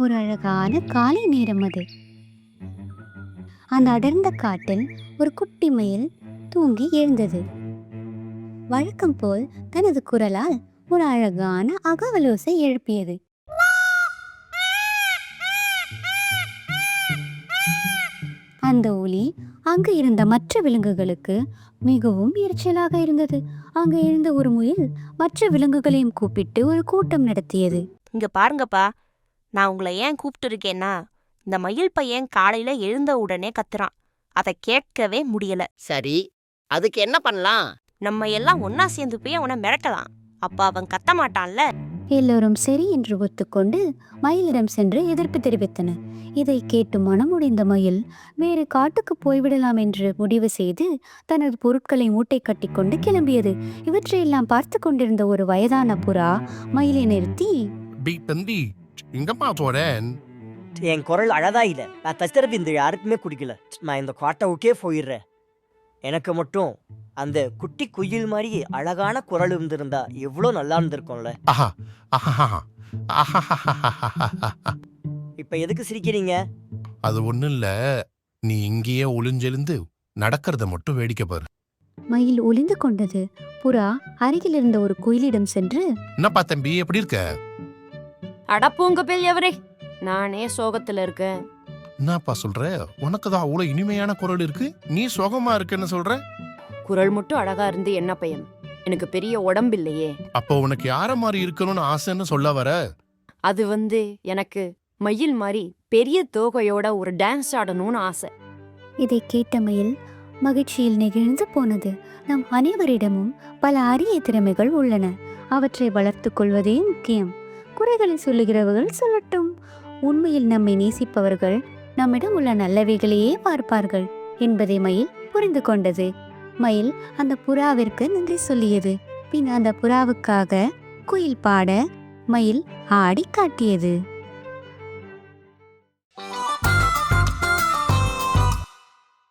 ஒரு அழகான காலை நேரம் அது. அந்த அடர்ந்த காட்டில் ஒரு குட்டி மயில் தூங்கி எழுந்தது. வழக்கம் போல் தனது குரலால் ஒரு அழகான அகவலோசை எழுப்பியது. அந்த ஒலி அங்கு இருந்த மற்ற விலங்குகளுக்கு மிகவும் எரிச்சலாக இருந்தது. அங்கு இருந்த ஒரு முயல் மற்ற விலங்குகளையும் கூப்பிட்டு ஒரு கூட்டம் நடத்தியது. இங்க பாருங்கப்பா, நான் உங்களை ஏன் கூப்பிட்டு இருக்கேன்னா, இந்த மயில் பையன் காலையில எழுந்த உடனே கத்துறான். அதை கேட்கவே முடியல. சரி, அதுக்கு என்ன பண்ணலாம்? நம்ம எல்லாம் ஒன்னா சேர்ந்து போய் அவனை மிரட்டலாம். அப்ப அவன் கத்த மாட்டான்ல. எல்லோரும் சரி என்று ஒத்துக்கொண்டு மயிலிடம் சென்று எதிர்ப்பு தெரிவித்தனர். இதை கேட்டு மனமுடைந்த மயில் வேறு காட்டுக்கு போய்விடலாம் என்று முடிவு செய்து தனது பொருட்களை மூட்டை கட்டி கொண்டு கிளம்பியது. இவற்றையெல்லாம் பார்த்து கொண்டிருந்த ஒரு வயதான புறா மயிலை நிறுத்தி, தம்பி, எங்கம்மா போறேன்? என் குரல் அழகா இல்ல. நான் தஸ்தரப்பு இந்த யாருக்குமே குடிக்கல. நான் இந்த காட்டவுக்கே போயிடுறேன். எனக்கு மட்டும் அந்த குட்டி குயில் மாதிரி அழகான குரல் இருந்திருந்தா எவ்வளோ நல்லா இருந்திருக்கும்ல. ஆஹா ஆஹா இப்ப எதுக்கு சிரிக்கிறீங்க? அது ஒண்ணும் இல்ல, நீ இங்கேயே ஒளிஞ்செழுந்து நடக்கிறத மட்டும் வேடிக்கை பாரு. மயில் ஒளிந்து கொண்டது. புறா அருகில் இருந்த ஒரு குயிலிடம் சென்று, என்னப்பா தம்பி, எப்படி இருக்க? அடப்பூங்க பெரியவரே, நானே சோகத்துல இருக்கேன். என்னப்பா சொல்ற? உனக்குதான் அவ்வளவு இனிமையான குரல் இருக்கு, நீ சோகமா இருக்குன்னு சொல்ற? குரல் மட்டும் அழகா இருந்து என்ன பையன்? எனக்கு பெரிய உடம்பு இல்லையே. அப்போ உனக்கு யார மாதிரி இருக்கணும்னு ஆசைன்னு சொல்ல வர? அது எனக்கு மயில் மாதிரி பெரிய தோகையோட ஒரு டான்ஸ் ஆடணும்னு ஆசை. இதை கேட்ட மயில் மகிழ்ச்சியில் நெகிழ்ந்து போனது. நம் அனைவரிடமும் பல அரிய திறமைகள் உள்ளன. அவற்றை வளர்த்துக் கொள்வதே முக்கியம். குறைகளை சொல்லுகிறவர்கள் சொல்லட்டும். உண்மையில் நம்மை நேசிப்பவர்கள் நம்மிடம் உள்ள நல்லவைகளையே பார்ப்பார்கள் என்பதை மயில் புரிந்து கொண்டது. மயில் அந்த புறாவிற்கு நன்றி சொல்லியது. பின் அந்த புறாவுக்காக குயில் பாட மயில் ஆடி காட்டியது.